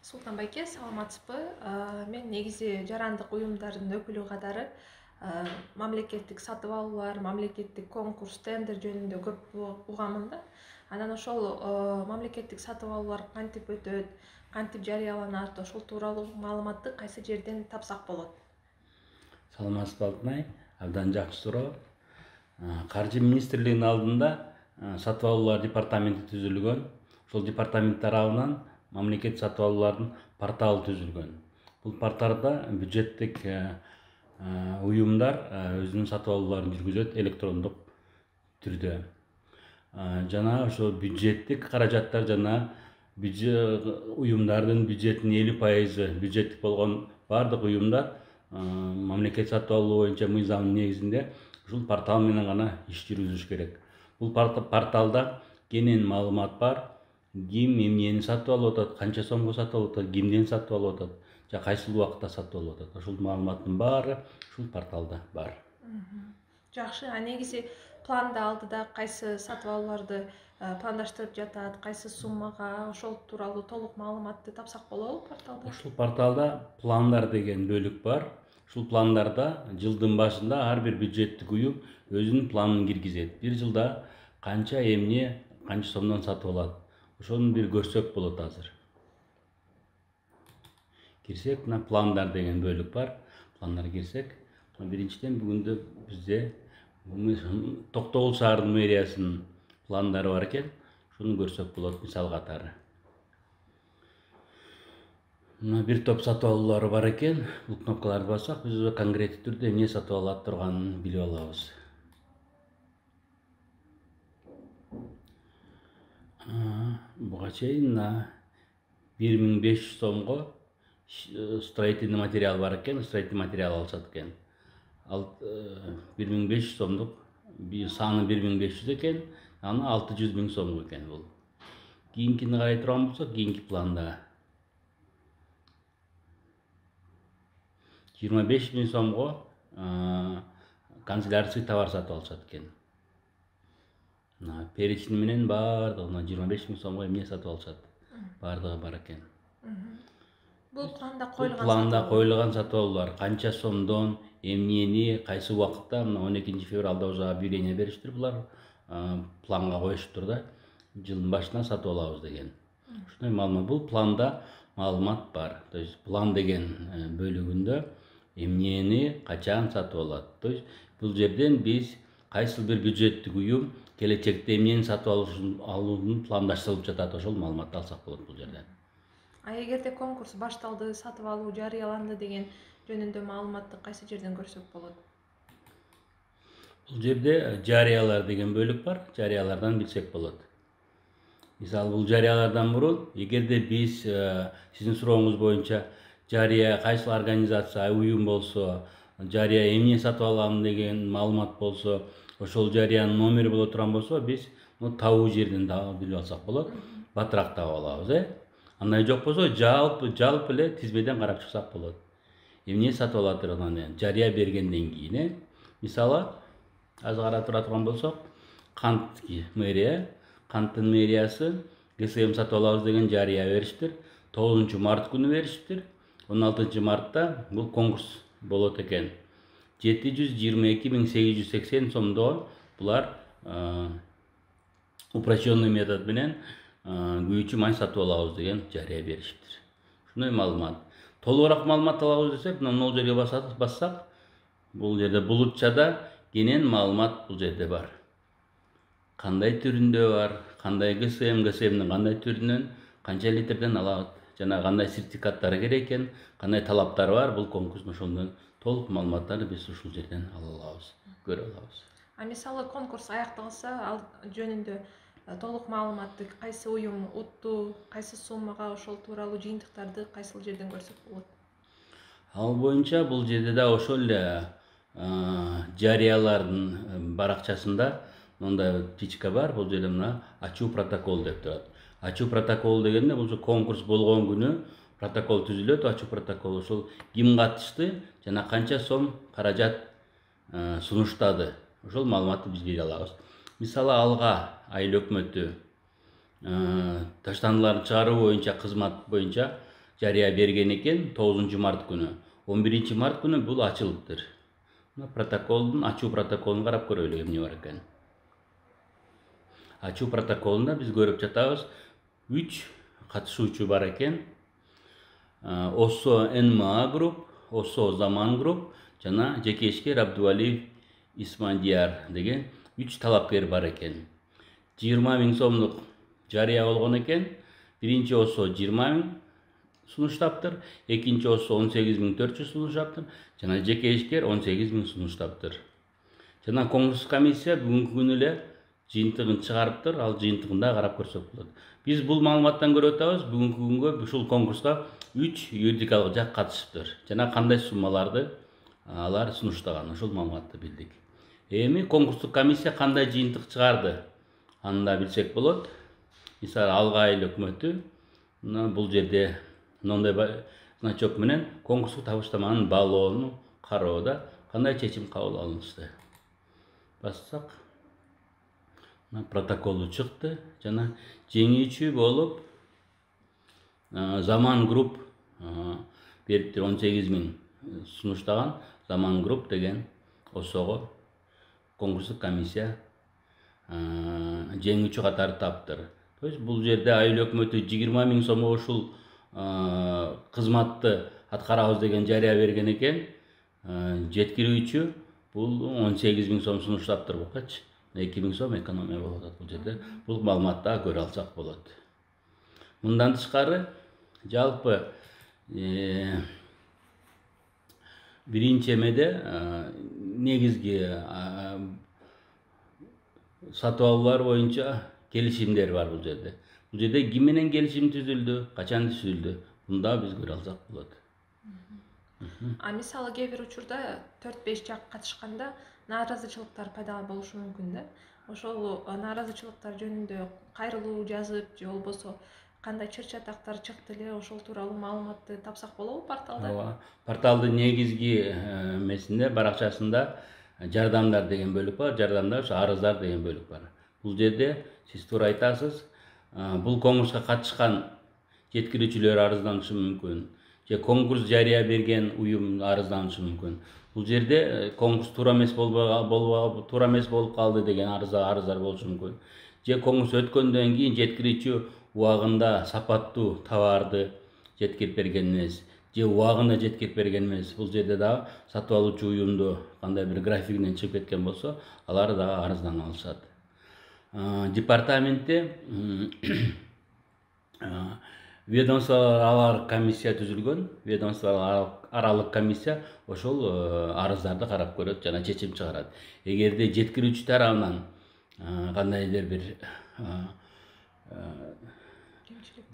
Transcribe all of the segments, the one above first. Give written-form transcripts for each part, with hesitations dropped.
Султан байке, саламатсызбы? Мен негизи жарандык уюмдардын өкүлү катары мамлекеттик сатып алуулар, мамлекеттик конкурс, тендер жөнүндө көп угамын да. Анан ошол мамлекеттик сатып алуулар кантип өтөт, кантип жарыяланат, ошол тууралуу маалыматты кайсы жерден тапсак болот? Саламатсызбы Алтынай, абдан жакшы суроо. Каржы министрлигинин алдында сатып алуулар департаменти түзүлгөн. Ошол департамент тарабынан мамлекет сатып алуулардын порталы түзүлгөн. Бул порталда бюджеттик уюмдар өзүнүн сатып алууларын жүргүзөт электрондук түрдө. Жана ошо бюджеттик каражаттар жана уюмдардын бюджетинин 50% бюджеттик болгон бардык уюмдар мамлекет сатып алуу боюнча мыйзамдын негизинде ушул портал менен гана иш жүргүзүш керек. Бул порталда кенен маалымат бар. Ким эмнени сатып алып атат, канча сомго сатып алып атат, кимден сатып алып атат, же кайсыл убакытта сатып алып атат. Ушул маалыматтын баары ушул порталда бар. Жакшы, негизи планда алдыда кайсы сатып алууларды пландаштырып жатат, кайсы суммага, ошол тууралуу толук маалыматты тапсак болобу порталда? Ушул порталда пландар деген бөлүк бар. Ушул пландарда жылдын башында ар бир бюджеттик уюм өзүнүн планын киргизет. Бир жылда канча эмне, канча сомдон сатып алат. Ошону бир көрсөк болот азыр. Кирсек, мына пландар деген бөлүк бар. Пландар кирсек, биринчиден бүгүндө бизде Токтогул шаардын мэриясынын пландары бар экен. Шуну көрсөк болот мисал катары. Мына бир топ сатып алуулары бар экен. Бул кнопкаларды бассак, биз конкреттик түрдө эмне сатып ала турганын билип алабыз. Буга чейин 1500 сомго строительный материал бар экен, строительный материал алышат экен. Ал 1500 сомдук, саны 1500 экен, аны 600 000 сомго экен бул. Кийинкини карай турган болсок, кийинки планда 25 000 сомго канцелярский товар сатып алышат экен. Перечень менен бардыгы 25 000 сомго эмне сатып алышат. Бардыгы бар экен. Бул планда Планда коюлган сатып алуулар канча сомдон, эмнени, кайсы убакытта, мына 12 февралда уже объявление бериштир булар. Планга коюшуптур да. Жылдын башынан сатып алабыз деген. Ушундай маалымат. Бул планда маалымат бар. То есть план деген бөлүгүндө эмнени качан сатып алат. То есть бул жерден биз кайсы бир бюджеттик уюм келечекте эмнени сатып алуунун пландаштырылып жатат, ошол маалыматты алсак болот бул жерден. Эгерде конкурс башталды, сатып алуу жарыяланды деген жөнүндө маалыматты кайсы жерден көрсөк болот? Бул жерде жарыялар деген бөлүк бар, жарыялардан билсек болот. Мисалы бул жарыялардан мурун, эгерде биз сиздин сурооңуз боюнча жарыя кайсы организация, уюм болсо, жарыя эмне сатып алам деген маалымат болсо, ошол жарыянын номери боло турган болсо, биз табуу жерден да билип алсак болот, батыраак таап алабыз, Андай жок болсо, жалпы эле тизмеден карап чыксак болот. Эмне сатып алатырын жарыя бергенден кийин, мисалы, азыр карап турган болсок, Канттын мэриясы ГСМ сатып алабыз деген жарыя бериштир. 9 март күнү бериштир. 16 мартта бул конкурс болот экен. 722 880 сомдо булар упрощенный метод менен күйүүчү май сатып алабыз деген жарыя бериштир. Ушундай маалымат. Толугураак маалымат алабыз десек, мына жерге бассак, бул жерде булутчада кенен маалымат бул жерде бар. Кандай түрүндө бар, кандай ГСМдин кандай түрүнөн, канча литрден алат, жана кандай сертификаттары керек экен, кандай талаптары бар, бул конкурстун ошондон толук маалыматтарды биз ушул жерден ала алабыз, көрө алабыз. Мисалы конкурс аякталса, ал жөнүндө толук маалыматты кайсы уюм утту, кайсы суммага, ошол тууралуу жыйынтыктарды кайсыл жерден көрсөк болот? Ал боюнча бул жерде да ошол эле жарыялардын баракчасында мындай птичка бар. Бул жерде мына ачуу протокол деп турат. Ачуу протокол дегенде бул конкурс болгон күнү протокол түзүлөт, ачуу протокол. Ошол ким катышты жана канча сом каражат сунуштады. Ошол маалыматты биз бере алабыз. Мисалы алга айыл өкмөтү таштандыларды чыгаруу боюнча кызмат боюнча жарыя берген экен 9 март күнү. 11 март күнү бул ачылыптыр. Протоколдун ачуу протоколун карап көрөлү эмне бар экен. Ачуу протоколунда биз көрүп жатабыз 3 катышуучу бар экен. ОСО НМА групп, ОСО Заман групп жана жеке ишкер Абдувалиев Исмандияр деген 3 талапкер бар экен. 20 000 сомдук жарыя болгон экен. Биринчи ОСО 20 000 сунуштаптыр, экинчи ОСО 18 400 сунуштаптыр, жана жеке ишкер 18 000 сунуштаптыр. Жана конкурс комиссия бүгүнкү күнү эле жыйынтыгын чыгарыптыр, ал жыйынтыгында карап көрсөк болот. Биз бул маалыматтан көрүп атабыз, бүгүнкү күнгө ушул конкурска 3 юридикалык жак катышыптыр. Жана кандай суммаларды алар сунуштаган, ушул маалыматты билдик. Эми конкурстук комиссия кандай жыйынтык чыгарды? Аны да билсек болот. Мисалы Алга айыл өкмөтү бул жерде мындай значок менен конкурстук табыштаманын баалоону кароодо кандай чечим кабыл алынышты. Бассак, протоколу чыкты жана жеңүүчү болуп Заман групп бериптир 18 000 сунуштаган Заман групп деген ОСОго конкурстук комиссия жеңүүчү катары таптыр. То есть бул жерде айыл өкмөтү 20 000 сомго ушул кызматты аткарабыз деген жарыя берген экен. Жеткирүүчү бул 18 000 сом сунуштаптыр букачы. 2 000 сом экономия болуп атат бул жерде. Бул маалыматты көрө алсак болот. Мындан тышкары жалпы биринчи эмеде негизги сатып алуулар боюнча келишимдер бар бул жерде. Бул жерде ким менен келишим түзүлдү, качан түзүлдү? Буну да биз көрө алсак болот. Мисалы кээ бир учурда 4-5 жак катышканда нааразычылыктар пайда болушу мүмкүн да. Ошол нааразычылыктар жөнүндө кайрылуу жазып же болбосо кандай чыр чатактар чыкты эле, ошол тууралуу маалыматты тапсак болобу порталда? Ооба. Порталдын негизги эмесинде, баракчасында жардамдар деген бөлүк бар, жардамдар арыздар деген бөлүк бар. Бул жерде сиз туура айтасыз, бул конкурска катышкан жеткирүүчүлөр арызданышы мүмкүн, же конкурс жарыя берген уюм арызданышы мүмкүн. Бул жерде конкурс туура эмес болуп калды деген арыздар болушу мүмкүн. Же конкурс өткөндөн кийин жеткирүүчү убагында сапаттуу товарды жеткирип берген эмес, же убагында жеткирип берген эмес. Бул жерде дагы сатып алуучу уюмду кандай бир графигинен чыгып кеткен болсо, алар дагы арыздана алышат. Департаментте ведомстволор аралык комиссия түзүлгөн. Ведомстволор аралык комиссия ошол арыздарды карап көрөт жана чечим чыгарат. Эгерде жеткирүүчү тарабынан кандайдыр бир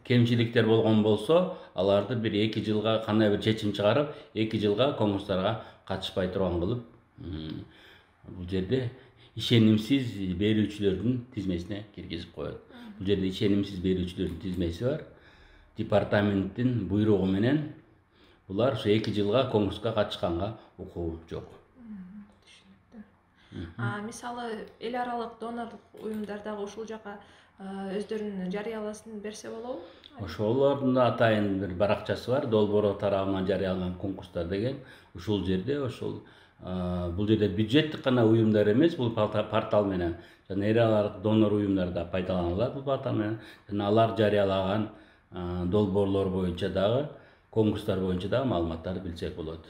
кемчиликтер болгон болсо, аларды бир 2 жылга кандай бир чечим чыгарып, 2 жылга конкурстарга катышпай турган кылып, бул жерде ишенимсиз берүүчүлөрдүн тизмесине киргизип коет. Бул жерде ишенимсиз берүүчүлөрдүн тизмеси бар. Департаменттин буйругу менен булар ошо 2 жылга конкурска катышканга укугу жок. Түшүнүктүү. Мисалы эл аралык донорлук уюмдар дагы ушул жака өздөрүнүн жарыяласын берсе болобу? Ошолордун да атайын бир баракчасы бар, долбоору тарабынан жарыяланган конкурстар деген. Ушул жерде бул жерде бюджеттик гана уюмдар эмес, бул портал менен жана эл аралык донор уюмдар да пайдаланылат бул портал менен. Жана алар жарыялаган долбоорлор боюнча дагы, конкурстар боюнча дагы маалыматтарды билсек болот.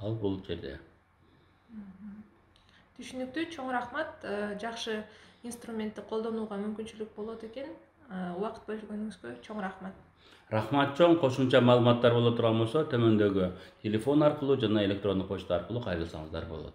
Ал бул жерде. Түшүнүктүү, чоң рахмат. Жакшы инструментти колдонууга мүмкүнчүлүк болот экен. Убакыт бөлгөнүңүзгө чоң рахмат. Рахмат чоң. Кошумча маалыматтар боло турган болсо, төмөндөгү телефон аркылуу жана электрондук почта аркылуу кайрылсаңыздар болот.